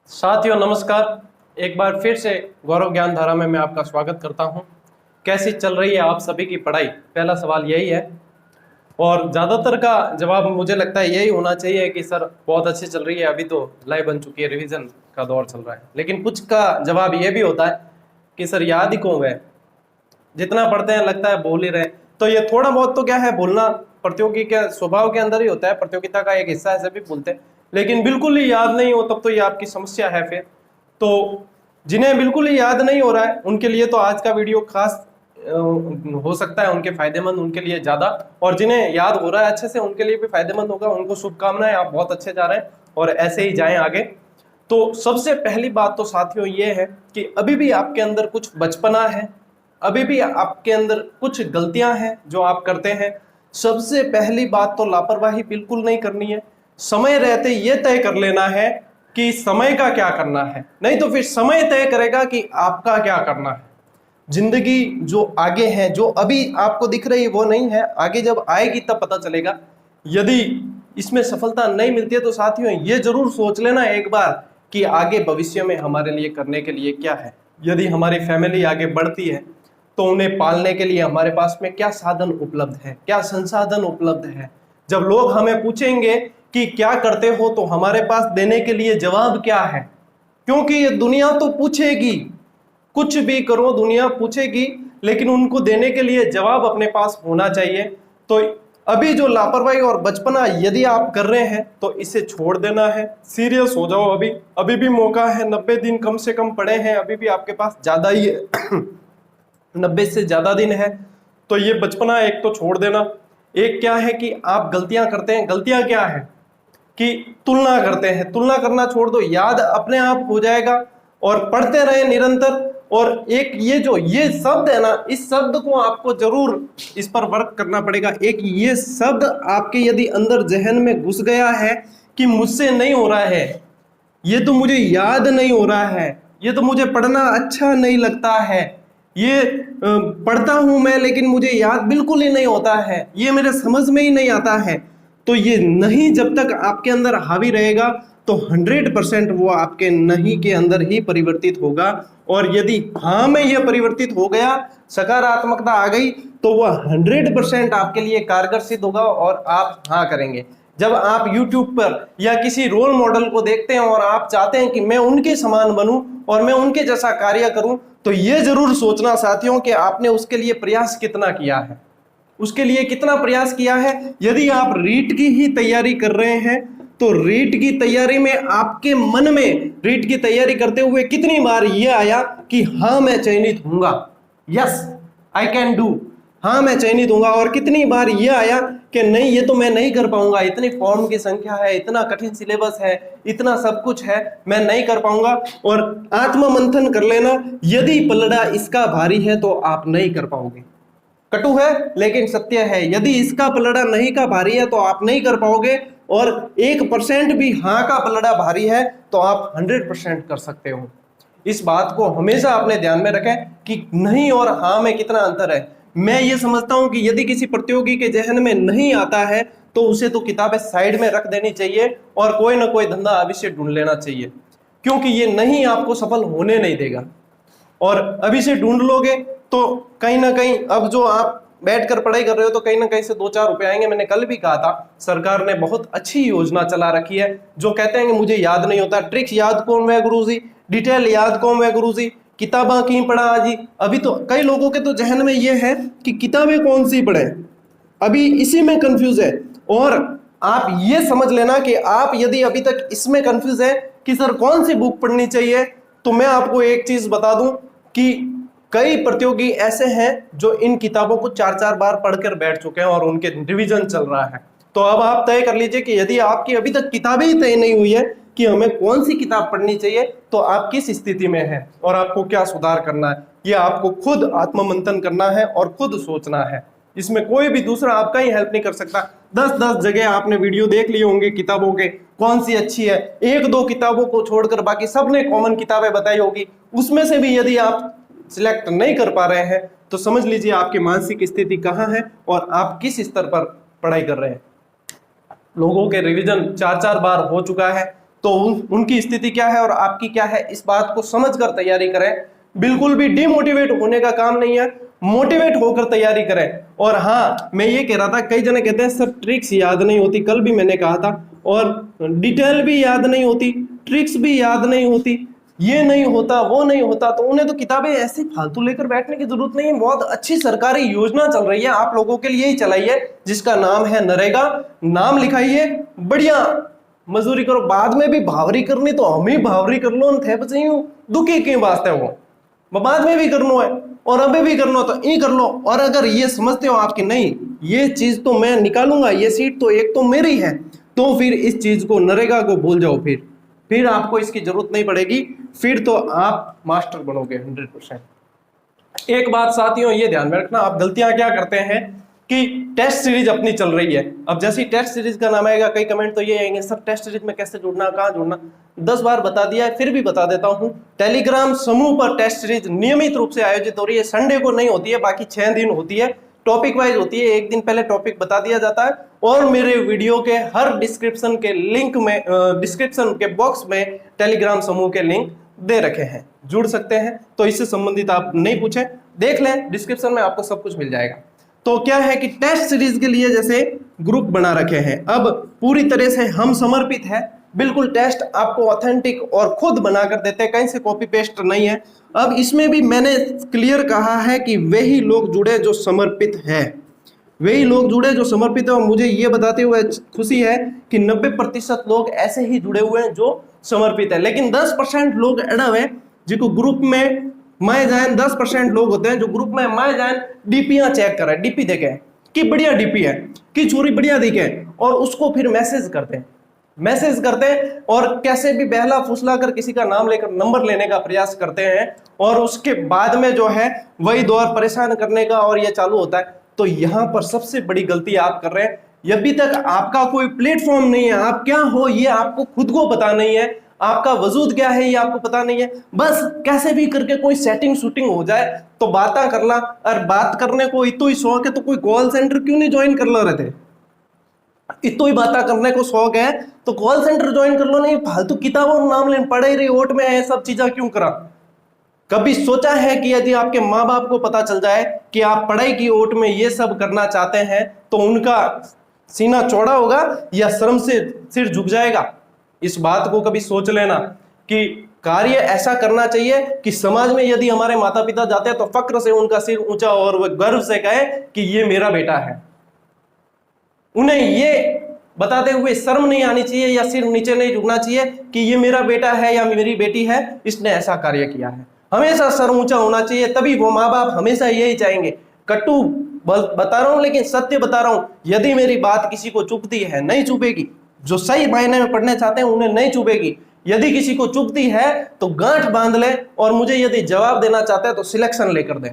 साथियों नमस्कार। एक बार फिर से गौरव ज्ञान धारा में मैं आपका स्वागत करता हूं। कैसी चल रही है आप सभी की पढ़ाई, पहला सवाल यही है। और ज़्यादातर का जवाब मुझे लगता है यही होना चाहिए कि सर बहुत अच्छी चल रही है, अभी तो लाइव बन चुकी है, रिवीजन का दौर चल रहा है। लेकिन कुछ का जवाब ये भी होता है कि सर याद ही क्यों गए, जितना पढ़ते हैं लगता है भूल ही रहे। तो ये थोड़ा बहुत तो क्या है, भूलना प्रतियोगी के स्वभाव के अंदर ही होता है, प्रतियोगिता का एक हिस्सा है, सभी भूलते हैं। लेकिन बिल्कुल ही याद नहीं हो तब तो ये आपकी समस्या है फिर। तो जिन्हें बिल्कुल ही याद नहीं हो रहा है उनके लिए तो आज का वीडियो खास हो सकता है, उनके फायदेमंद, उनके लिए ज्यादा। और जिन्हें याद हो रहा है अच्छे से उनके लिए भी फायदेमंद होगा। उनको शुभकामनाएं, आप बहुत अच्छे जा रहे हैं और ऐसे ही जाएं आगे। तो सबसे पहली बात तो साथियों ये है कि अभी भी आपके अंदर कुछ बचपना है, अभी भी आपके अंदर कुछ गलतियां हैं जो आप करते हैं। सबसे पहली बात तो लापरवाही बिल्कुल नहीं करनी है। समय रहते ये तय कर लेना है कि समय का क्या करना है, नहीं तो फिर समय तय करेगा कि आपका क्या करना है। जिंदगी जो आगे है, जो अभी आपको दिख रही है वो नहीं है, आगे जब आएगी तब पता चलेगा। यदि इसमें सफलता नहीं मिलती है तो साथियों ये जरूर सोच लेना एक बार कि आगे भविष्य में हमारे लिए करने के लिए क्या है। यदि हमारी फैमिली आगे बढ़ती है तो उन्हें पालने के लिए हमारे पास में क्या साधन उपलब्ध है, क्या संसाधन उपलब्ध है। जब लोग हमें पूछेंगे कि क्या करते हो तो हमारे पास देने के लिए जवाब क्या है, क्योंकि ये दुनिया तो पूछेगी, कुछ भी करो दुनिया पूछेगी, लेकिन उनको देने के लिए जवाब अपने पास होना चाहिए। तो अभी जो लापरवाही और बचपना यदि आप कर रहे हैं तो इसे छोड़ देना है, सीरियस हो जाओ। अभी अभी भी मौका है, 90 दिन कम से कम पड़े हैं, अभी भी आपके पास ज्यादा ही है 90 से ज्यादा दिन है। तो ये बचपना एक तो छोड़ देना। एक क्या है कि आप गलतियां करते हैं, गलतियां क्या है कि तुलना करते हैं। तुलना करना छोड़ दो, याद अपने आप हो जाएगा और पढ़ते रहे निरंतर। और एक ये शब्द है ना, इस शब्द को आपको जरूर इस पर वर्क करना पड़ेगा। एक ये शब्द आपके यदि अंदर जहन में घुस गया है कि मुझसे नहीं हो रहा है, ये तो मुझे याद नहीं हो रहा है, ये तो मुझे पढ़ना अच्छा नहीं लगता है, ये पढ़ता हूं मैं लेकिन मुझे याद बिल्कुल ही नहीं होता है, ये मेरे समझ में ही नहीं आता है। तो ये नहीं जब तक आपके अंदर हावी रहेगा तो 100% वो आपके नहीं के अंदर ही परिवर्तित होगा। और यदि हाँ में ये परिवर्तित हो गया, सकारात्मकता आ गई, तो वह 100% आपके लिए कारगर सिद्ध होगा और आप हाँ करेंगे। जब आप YouTube पर या किसी रोल मॉडल को देखते हैं और आप चाहते हैं कि मैं उनके समान बनूं और मैं उनके जैसा कार्य करूं, तो ये जरूर सोचना साथियों कि आपने उसके लिए प्रयास कितना किया है, उसके लिए कितना प्रयास किया है। यदि आप रीट की ही तैयारी कर रहे हैं तो रीट की तैयारी में आपके मन में रीट की तैयारी करते हुए कितनी बार ये आया कि हाँ मैं चयनित हूंगा, यस आई कैन डू, हाँ मैं चयनित हूंगा। और कितनी बार ये आया कि नहीं ये तो मैं नहीं कर पाऊंगा, इतनी फॉर्म की संख्या है, इतना कठिन सिलेबस है, इतना सब कुछ है, मैं नहीं कर पाऊंगा। और आत्म मंथन कर लेना, यदि पलड़ा इसका भारी है तो आप नहीं कर पाओगे। कटु है लेकिन सत्य है, यदि इसका पलड़ा नहीं का भारी है तो आप नहीं कर पाओगे। और 1% भी हाँ का पलड़ा भारी है तो आप 100% कर सकते हो। इस बात को हमेशा अपने ध्यान में रखें कि नहीं और हाँ में कितना अंतर है। मैं ये समझता हूं कि यदि किसी प्रतियोगी के जहन में नहीं आता है तो उसे तो किताबें साइड में रख देनी चाहिए और कोई ना कोई धंधा अवश्य ढूंढ लेना चाहिए, क्योंकि ये नहीं आपको सफल होने नहीं देगा। और अभी से ढूंढ लोगे तो कहीं ना कहीं, अब जो आप बैठकर पढ़ाई कर रहे हो तो कहीं ना कहीं से 2-4 रुपए आएंगे। मैंने कल भी कहा था, सरकार ने बहुत अच्छी योजना चला रखी है। जो कहते हैं कि मुझे याद नहीं होता, ट्रिक्स याद कौन वे गुरुजी, डिटेल याद कौन वे गुरुजी, किताबा की पढ़ा जी। अभी तो कई लोगों के तो जहन में ये है कि किताबें कौन सी पढ़े, अभी इसी में कंफ्यूज है। और आप ये समझ लेना कि आप यदि अभी तक इसमें कंफ्यूज है कि सर कौन सी बुक पढ़नी चाहिए, तो मैं आपको एक चीज बता दूं कि कई प्रतियोगी ऐसे हैं जो इन किताबों को 4-4 बार पढ़कर बैठ चुके हैं और उनके रिवीजन चल रहा है। तो अब आप तय कर लीजिए कि यदि आपकी अभी तक किताबें ही तय नहीं हुई है कि हमें कौन सी किताब पढ़नी चाहिए, तो आप किस स्थिति में हैं और आपको क्या सुधार करना है, ये आपको खुद आत्ममंथन करना है और खुद सोचना है। इसमें कोई भी दूसरा आपका ही हेल्प नहीं कर सकता। 10-10 जगह आपने वीडियो देख लिए होंगे किताबों के, कौन सी अच्छी है, 1-2 किताबों को छोड़कर बाकी सबने कॉमन किताबें बताई होगी, उसमें से भी यदि आप सिलेक्ट नहीं कर पा रहे हैं तो समझ लीजिए आपकी मानसिक स्थिति कहाँ है और आप किस स्तर पर पढ़ाई कर रहे हैं। लोगों के रिवीजन 4-4 बार हो चुका है तो उनकी स्थिति क्या है और आपकी क्या है, इस बात को समझकर तैयारी करें। बिल्कुल भी डिमोटिवेट होने का काम नहीं है, मोटिवेट होकर तैयारी करें। और हाँ, मैं ये कह रहा था, कई जने कहते हैं सर ट्रिक्स याद नहीं होती, कल भी मैंने कहा था, और डिटेल भी याद नहीं होती, ट्रिक्स भी याद नहीं होती, ये नहीं होता वो नहीं होता, तो उन्हें तो किताबें ऐसी फालतू लेकर बैठने की जरूरत नहीं है। बहुत अच्छी सरकारी योजना चल रही है आप लोगों के लिए ही चलाई है, जिसका नाम है नरेगा। नाम लिखाइए, बढ़िया मजदूरी करो। बाद में भी भावरी करनी तो हम ही भावरी कर लो, थे बच्चे दुखी के वास्ते वो बाद में भी करना है और अभी भी करना तो ये कर लो। और अगर ये समझते हो आपकी नहीं, ये चीज तो मैं निकालूंगा, ये सीट तो एक तो मेरी है, तो फिर इस चीज को, नरेगा को भूल जाओ। फिर आपको इसकी जरूरत नहीं पड़ेगी, फिर तो आप मास्टर बनोगे 100%। एक बात साथियों ये ध्यान में रखना, आप गलतियां क्या करते हैं कि टेस्ट सीरीज अपनी चल रही है। अब जैसे ही टेस्ट सीरीज का नाम आएगा, कई कमेंट तो ये आएंगे सर टेस्ट सीरीज में कैसे जुड़ना, कहाँ जुड़ना। 10 बार बता दिया है, फिर भी बता देता हूँ। टेलीग्राम समूह पर टेस्ट सीरीज नियमित रूप से आयोजित हो रही है। संडे को नहीं होती है, बाकी 6 दिन होती है, टॉपिक वाइज होती है। एक दिन पहले टॉपिक बता दिया जाता है और मेरे वीडियो के हर डिस्क्रिप्शन के लिंक में, डिस्क्रिप्शन के बॉक्स में टेलीग्राम समूह के लिंक दे रखे हैं, जुड़ सकते हैं। तो इससे संबंधित आप नहीं पूछें, देख लें डिस्क्रिप्शन में, आपको सब कुछ मिल जाएगा। तो क्या है कि टेस्ट सीरीज के लिए जैसे ग्रुप बना रखे हैं, अब पूरी तरह से हम समर्पित है, बिल्कुल टेस्ट आपको ऑथेंटिक और खुद बनाकर देते हैं, कहीं से कॉपी पेस्ट नहीं है। अब इसमें भी मैंने क्लियर कहा है कि वही लोग जुड़े जो समर्पित है, वही लोग जुड़े जो समर्पित है। और मुझे ये बताते हुए खुशी है कि 90% लोग ऐसे ही जुड़े हुए हैं जो समर्पित है। लेकिन 10% लोग अड़ब है जिनको ग्रुप में माए जान, 10% लोग होते हैं जो ग्रुप में माए जान डीपियां चेक कर रहे हैं, डीपी देखे कि बढ़िया डीपी है, कि छोरी बढ़िया दिखे, और उसको फिर मैसेज करते हैं और कैसे भी बहला फुसला कर किसी का नाम लेकर नंबर लेने का प्रयास करते हैं। और उसके बाद में जो है वही दौर परेशान करने का और ये चालू होता है। तो यहां पर सबसे बड़ी गलती आप कर रहे हैं। अभी तक आपका कोई प्लेटफॉर्म नहीं है, आप क्या हो ये आपको खुद को पता नहीं है, आपका वजूद क्या है ये आपको पता नहीं है। बस कैसे भी करके कोई सेटिंग शूटिंग हो जाए तो बातें कर ला, और बात करने को इतो ही शौक है तो कोई कॉल सेंटर क्यों नहीं ज्वाइन कर लो रहे थे। इतो ही बातें करने को शौक है तो कॉल सेंटर ज्वाइन कर लो, नहीं फालतू किताबों नाम लेने पढ़े रही ओट में है सब चीजें क्यों करा। कभी सोचा है कि यदि आपके माँ बाप को पता चल जाए कि आप पढ़ाई की ओट में ये सब करना चाहते हैं तो उनका सीना चौड़ा होगा या शर्म से सिर झुक जाएगा। इस बात को कभी सोच लेना कि कार्य ऐसा करना चाहिए कि समाज में यदि हमारे माता पिता जाते हैं तो फक्र से उनका सिर ऊंचा और वह गर्व से कहे कि ये मेरा बेटा है। उन्हें ये बताते हुए शर्म नहीं आनी चाहिए या सिर नीचे नहीं झुकना चाहिए कि ये मेरा बेटा है या मेरी बेटी है, इसने ऐसा कार्य किया है। हमेशा सर ऊंचा होना चाहिए, तभी वो माँ बाप हमेशा यही चाहेंगे। कटु बता रहा हूं लेकिन सत्य बता रहा हूं, यदि मेरी बात किसी को चुभती है, नहीं चुभेगी, जो सही मायने में पढ़ने चाहते हैं उन्हें नहीं चुभेगी। यदि किसी को चुभती है तो गांठ बांध ले और मुझे यदि जवाब देना चाहते हैं तो सिलेक्शन लेकर दें,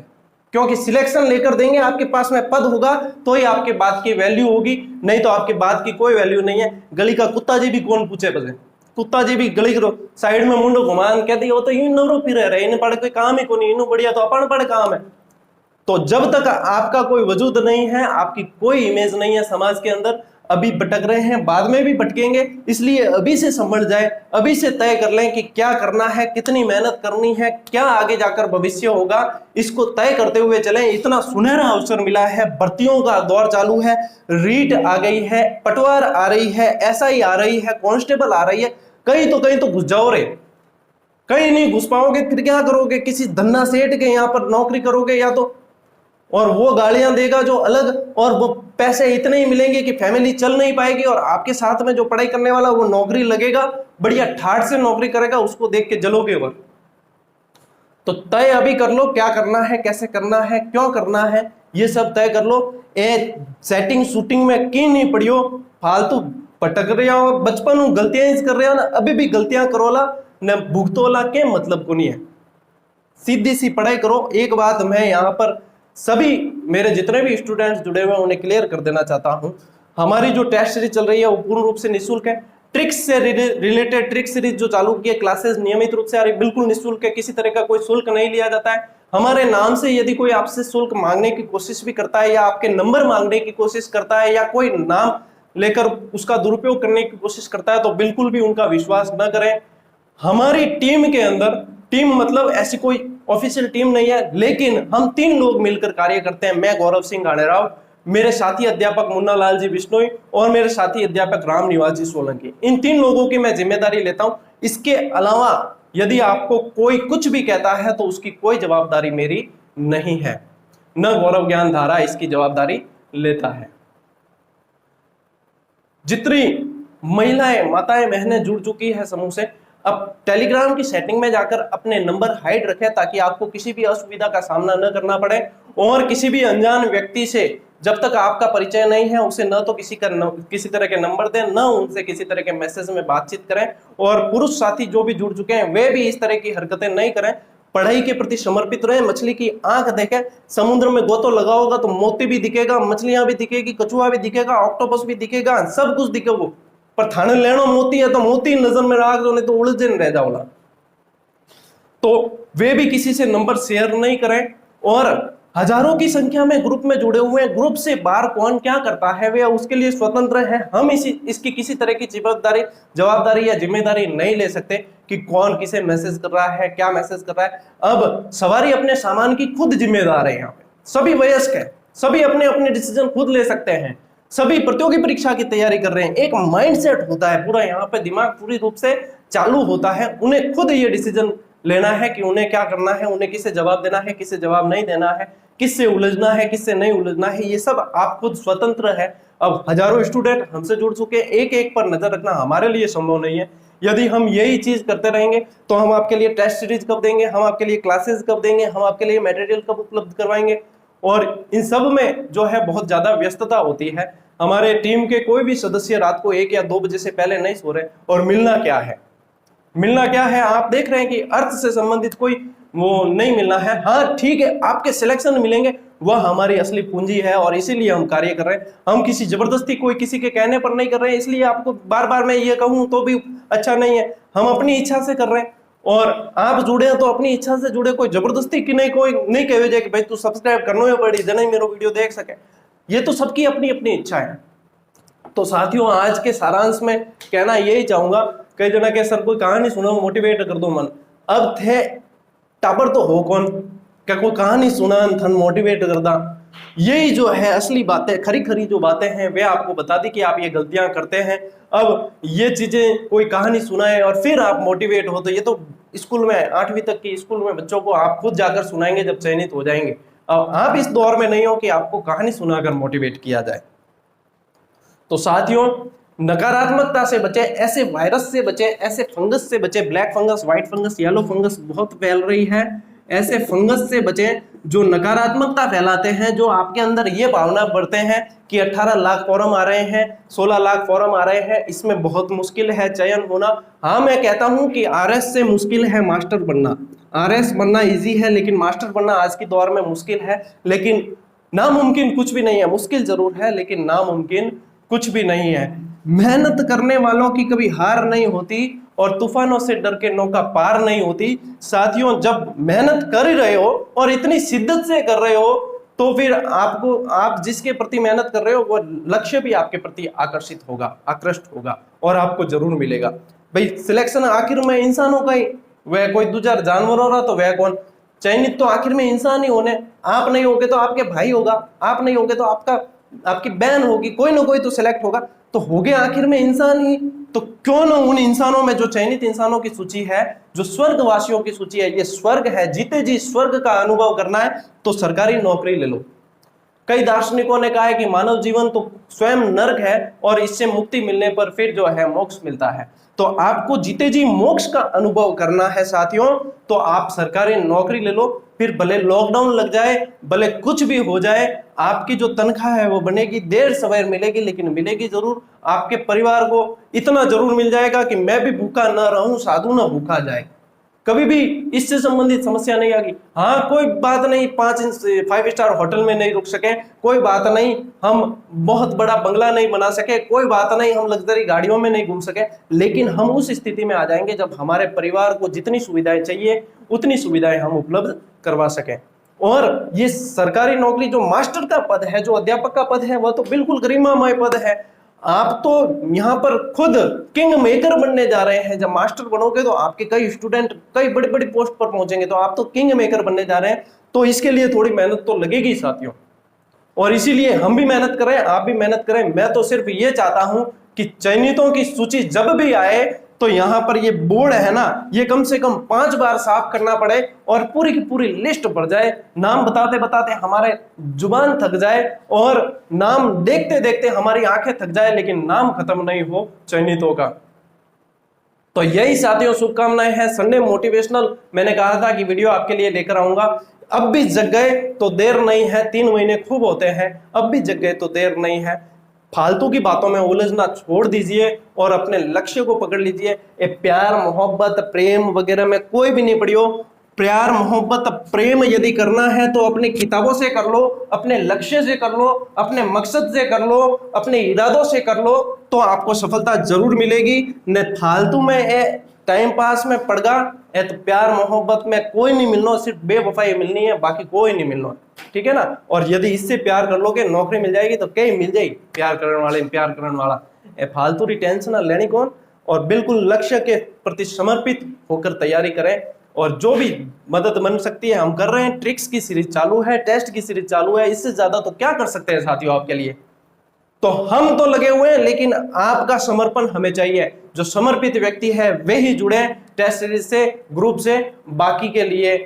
क्योंकि सिलेक्शन लेकर देंगे आपके पास में पद होगा तो ही आपके बात की वैल्यू होगी, नहीं तो आपके बात की कोई वैल्यू नहीं है। गली का कुत्ता जी भी कौन पूछे बजे, कुत्ता जी भी गली करो साइड में मुंडो घुमान कहती वो तो यूं नवरो फिर रहे, इन्हें पढ़ कोई काम ही को नहीं, इन्हों बढ़िया तो अपन पढ़ काम है। तो जब तक आपका कोई वजूद नहीं है, आपकी कोई इमेज नहीं है समाज के अंदर, अभी भटक रहे हैं, बाद में भी भटकेंगे। इसलिए अभी से समझ जाए, अभी से तय कर लें कि क्या करना है, कितनी मेहनत करनी है, क्या आगे जाकर भविष्य होगा, इसको तय करते हुए चलें। इतना सुनहरा अवसर मिला है, भर्तियों का दौर चालू है, रीट आ गई है, पटवार आ रही है, एसआई आ रही है, कांस्टेबल आ रही है, कहीं तो घुस जाओ रे, कहीं नहीं घुस पाओगे फिर क्या करोगे, किसी धन्ना सेठ के यहाँ पर नौकरी करोगे या तो, और वो गालियां देगा जो अलग, और वो पैसे इतने ही मिलेंगे कि फैमिली चल नहीं पाएगी, और आपके साथ में जो पढ़ाई करने वाला वो नौकरी लगेगा, बढ़िया ठाठ से नौकरी करेगा, उसको देख के जलोगे। और तो तय अभी कर लो क्या करना है, कैसे करना है, क्यों करना है, ये सब तय कर लो। ए सेटिंग शूटिंग में की नहीं पड़ियो, फालतू पटक रहे हो, बचपन गलतियां कर रहे हो ना, अभी भी गलतियां करोला न भुगतोला के मतलब को नहीं है। सीधी सी पढ़ाई करो। एक बात मैं यहाँ पर सभी मेरे जितने भी स्टूडेंट्स जुड़े हुए हैं उन्हें क्लियर कर देना चाहता हूं, हमारी जो टेस्ट सीरीज चल रही है वो पूर्ण रूप से निःशुल्क है। ट्रिक्स से रिलेटेड ट्रिक सीरीज जो चालू की है, क्लासेस नियमित रूप से आ रही, बिल्कुल निःशुल्क है, किसी तरह का कोई शुल्क नहीं लिया जाता है। हमारे नाम से यदि कोई आपसे शुल्क मांगने की कोशिश भी करता है या आपके नंबर मांगने की कोशिश करता है या कोई नाम लेकर उसका दुरुपयोग करने की कोशिश करता है तो बिल्कुल भी उनका विश्वास न करें। हमारी टीम के अंदर, टीम मतलब ऐसी कोई ऑफिशियल टीम नहीं है, लेकिन हम 3 लोग मिलकर कार्य करते हैं। मैं गौरव सिंह गाड़ेराव, मेरे साथी अध्यापक मुन्ना लाल जी बिश्नोई और मेरे साथी अध्यापक राम निवास जी सोलंकी। इन 3 लोगों की मैं जिम्मेदारी लेता हूं। इसके अलावा यदि आपको कोई कुछ भी कहता है तो उसकी कोई जवाबदारी मेरी नहीं है, न गौरव ज्ञान धारा इसकी जवाबदारी लेता है। जितनी महिलाएं, माताएं, बहनें जुड़ चुकी है समूह से, अब टेलीग्राम की सेटिंग में जाकर अपने नंबर हाइड रखें ताकि आपको किसी भी असुविधा का सामना न करना पड़े। और किसी भी अनजान व्यक्ति से जब तक आपका परिचय नहीं है उसे न तो किसी तरह के नंबर दें, न उनसे किसी तरह के मैसेज में बातचीत करें। और पुरुष साथी जो भी जुड़ चुके हैं वे भी इस तरह की हरकतें नहीं करें। पढ़ाई के प्रति समर्पित रहे। मछली की आंख देखें, समुद्र में गोतो लगा होगा तो मोती भी दिखेगा, मछलियां भी दिखेगी, कछुआ भी दिखेगा, ऑक्टोपस भी दिखेगा, सब कुछ दिखेगा, पर थाने लेनो मोती है तो मोती नजर में राख दो, नहीं तो उलझन रह जाओ। तो वे भी किसी से नंबर शेयर नहीं करें। और हजारों की संख्या में ग्रुप में जुड़े हुए हैं, ग्रुप से बाहर कौन क्या करता है वे उसके लिए स्वतंत्र है। हम इसकी किसी तरह की जवाबदारी या जिम्मेदारी नहीं ले सकते कि कौन किसे मैसेज कर रहा है, क्या मैसेज कर रहा है। अब सवारी अपने सामान की खुद जिम्मेदार है। यहाँ पे सभी वयस्क है, सभी अपने अपने डिसीजन खुद ले सकते हैं, सभी प्रतियोगी परीक्षा की तैयारी कर रहे हैं। एक माइंडसेट होता है पूरा, यहाँ पे दिमाग पूरी रूप से चालू होता है। उन्हें खुद ये डिसीजन लेना है कि उन्हें क्या करना है, उन्हें किसे जवाब देना है, किसे जवाब नहीं देना है, किससे उलझना है, किससे नहीं उलझना है, ये सब आप खुद स्वतंत्र है। अब हजारों स्टूडेंट हमसे जुड़ चुके हैं, एक एक पर नजर रखना हमारे लिए संभव नहीं है। यदि हम यही चीज करते रहेंगे तो हम आपके लिए टेस्ट सीरीज कब देंगे, हम आपके लिए क्लासेस कब देंगे, हम आपके लिए मटेरियल कब उपलब्ध करवाएंगे। और इन सब में जो है बहुत ज्यादा व्यस्तता होती है। हमारे टीम के कोई भी सदस्य रात को 1 या 2 बजे से पहले नहीं सो रहे। और मिलना क्या है, मिलना क्या है, आप देख रहे हैं कि अर्थ से संबंधित कोई वो नहीं मिलना है। हाँ ठीक है, आपके सिलेक्शन मिलेंगे, वह हमारी असली पूंजी है और इसीलिए हम कार्य कर रहे हैं। हम किसी जबरदस्ती कोई किसी के कहने पर नहीं कर रहे हैं, इसलिए आपको बार बार मैं ये कहूं तो भी अच्छा नहीं है। हम अपनी इच्छा से कर रहे हैं और आप जुड़े हैं तो अपनी इच्छा से जुड़े, कोई जबरदस्ती की नहीं, कोई नहीं कहे जाए कि भाई तू सब्सक्राइब करना है पड़ी जन मेरा वीडियो देख सके। ये तो सबकी अपनी अपनी इच्छा है। तो साथियों, आज के सारांश में कहना यही चाहूंगा, कई जना के सर कोई कहानी सुनो मोटिवेट कर दो मन। अब थे टाबर तो हो कौन, क्या कोई कहानी सुना थन मोटिवेट कर दा। यही जो है असली बातें, खरी खरी जो बातें हैं वे आपको बता दी कि आप ये गलतियां करते हैं। अब ये चीजें कोई कहानी सुनाए और फिर आप मोटिवेट हो, तो ये तो स्कूल में 8वीं तक की स्कूल में बच्चों को आप खुद जाकर सुनाएंगे जब चयनित हो जाएंगे। अब आप इस दौर में नहीं हो कि आपको कहानी सुनाकर मोटिवेट किया जाए। तो साथियों, नकारात्मकता से बचे, ऐसे वायरस से बचे, ऐसे फंगस से बचे, black fungus, white fungus, yellow fungus बहुत फैल रही है। ऐसे फंगस से बचे जो नकारात्मकता फैलाते हैं, जो आपके अंदर ये भावना बढ़ते हैं कि 18 लाख फॉर्म आ रहे हैं, 16 लाख फॉर्म आ रहे हैं, इसमें बहुत मुश्किल है चयन होना। हाँ, मैं कहता हूं कि आरएस से मुश्किल है मास्टर बनना। आरएस बनना इजी है लेकिन मास्टर बनना आज के दौर में मुश्किल है। लेकिन नामुमकिन कुछ भी नहीं है, मुश्किल जरूर है लेकिन नामुमकिन कुछ भी नहीं है। मेहनत करने वालों की कभी हार नहीं होती और तूफानों से डर के नौका पार नहीं होती। साथियों, जब मेहनत कर ही रहे हो और इतनी शिद्दत से कर रहे हो तो फिर आप जिसके प्रति मेहनत कर रहे हो वो लक्ष्य भी आपके प्रति आकर्षित होगा, आकृष्ट होगा और आपको जरूर मिलेगा। भाई सिलेक्शन आखिर में इंसानों का ही, वह कोई दूसरा जानवर हो रहा तो वह कौन, चयनित तो आखिर में इंसान ही होने। आप नहीं होगे तो आपके भाई होगा, आप नहीं होगे तो आपकी बहन होगी, कोई ना कोई तो सिलेक्ट होगा। तो हो गए आखिर में इंसान ही, तो क्यों ना उन इंसानों में, जो चयनित इंसानों की सूची है, जो स्वर्गवासियों की सूची है, ये स्वर्ग है, जीते जी स्वर्ग का अनुभव करना है तो सरकारी नौकरी ले लो। कई दार्शनिकों ने कहा है कि मानव जीवन तो स्वयं नर्क है और इससे मुक्ति मिलने पर फिर जो है मोक्ष मिलता है। तो आपको जीते जी मोक्ष का अनुभव करना है साथियों, तो आप सरकारी नौकरी ले लो। फिर भले लॉकडाउन लग जाए, भले कुछ भी हो जाए, आपकी जो तनख्वाह है वो बनेगी, देर सवेर मिलेगी लेकिन मिलेगी जरूर। आपके परिवार को इतना जरूर मिल जाएगा कि मैं भी भूखा न रहूं, साधु न भूखा जाए। कभी भी इससे संबंधित समस्या नहीं आएगी। हाँ, कोई बात नहीं, 5 स्टार होटल में नहीं रुक सके, कोई बात नहीं, हम बहुत बड़ा बंगला नहीं बना सके, कोई बात नहीं, हम लग्जरी गाड़ियों में नहीं घूम सके, लेकिन हम उस स्थिति में आ जाएंगे जब हमारे परिवार को जितनी सुविधाएं चाहिए उतनी सुविधाएं हम उपलब्ध करवा सकें। और ये सरकारी नौकरी, जो मास्टर का पद है, जो अध्यापक का पद है, वह तो बिल्कुल गरिमामय पद है। आप तो यहाँ पर खुद किंग मेकर बनने जा रहे हैं। जब मास्टर बनोगे तो आपके कई स्टूडेंट कई बड़ी बड़ी पोस्ट पर पहुंचेंगे, तो आप तो किंग मेकर बनने जा रहे हैं। तो इसके लिए थोड़ी मेहनत तो लगेगी साथियों, और इसीलिए हम भी मेहनत करें, आप भी मेहनत करें। मैं तो सिर्फ ये चाहता हूं कि चयनितों की सूची जब भी आए तो यहां पर ये बोर्ड है ना, ये कम से कम 5 बार साफ करना पड़े और पूरी की पूरी लिस्ट भर जाए। नाम बताते बताते हमारे जुबान थक जाए और नाम देखते देखते हमारी आंखें थक जाए, लेकिन नाम खत्म नहीं हो चयनितों का। तो यही साथियों शुभकामनाएं हैं। संडे मोटिवेशनल मैंने कहा था कि वीडियो आपके लिए लेकर आऊंगा। अब भी जग गए तो देर नहीं है, 3 महीने खूब होते हैं, अब भी जग गए तो देर नहीं है। फालतू की बातों में उलझना छोड़ दीजिए और अपने लक्ष्य को पकड़ लीजिए। ये प्यार मोहब्बत प्रेम वगैरह में कोई भी नहीं पड़ियो। प्यार मोहब्बत प्रेम यदि करना है तो अपनी किताबों से कर लो, अपने लक्ष्य से कर लो, अपने मकसद से कर लो, अपने इरादों से कर लो, तो आपको सफलता जरूर मिलेगी। न फालतू में टाइम पास में पड़गा तो प्यार मोहब्बत में कोई नहीं मिलना, सिर्फ बेवफाई मिलनी है, बाकी कोई नहीं मिलना। ठीक है ना। और यदि इससे प्यार कर लोगे नौकरी मिल जाएगी तो कहीं मिल जाएगी, प्यार करने वाला फालतू टेंशन लेनी कौन। और बिल्कुल लक्ष्य के प्रति समर्पित होकर तैयारी करें, और जो भी मदद बन सकती है हम कर रहे हैं। ट्रिक्स की सीरीज चालू है, टेस्ट की सीरीज चालू है, इससे ज्यादा तो क्या कर सकते हैं साथियों आपके लिए। तो हम तो लगे हुए हैं, लेकिन आपका समर्पण हमें चाहिए। जो समर्पित व्यक्ति है वे ही जुड़े टेस्ट सीरीज से, ग्रुप से। बाकी के लिए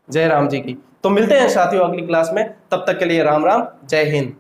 जय राम जी की। तो मिलते हैं साथियों अगली क्लास में, तब तक के लिए राम राम, जय हिंद।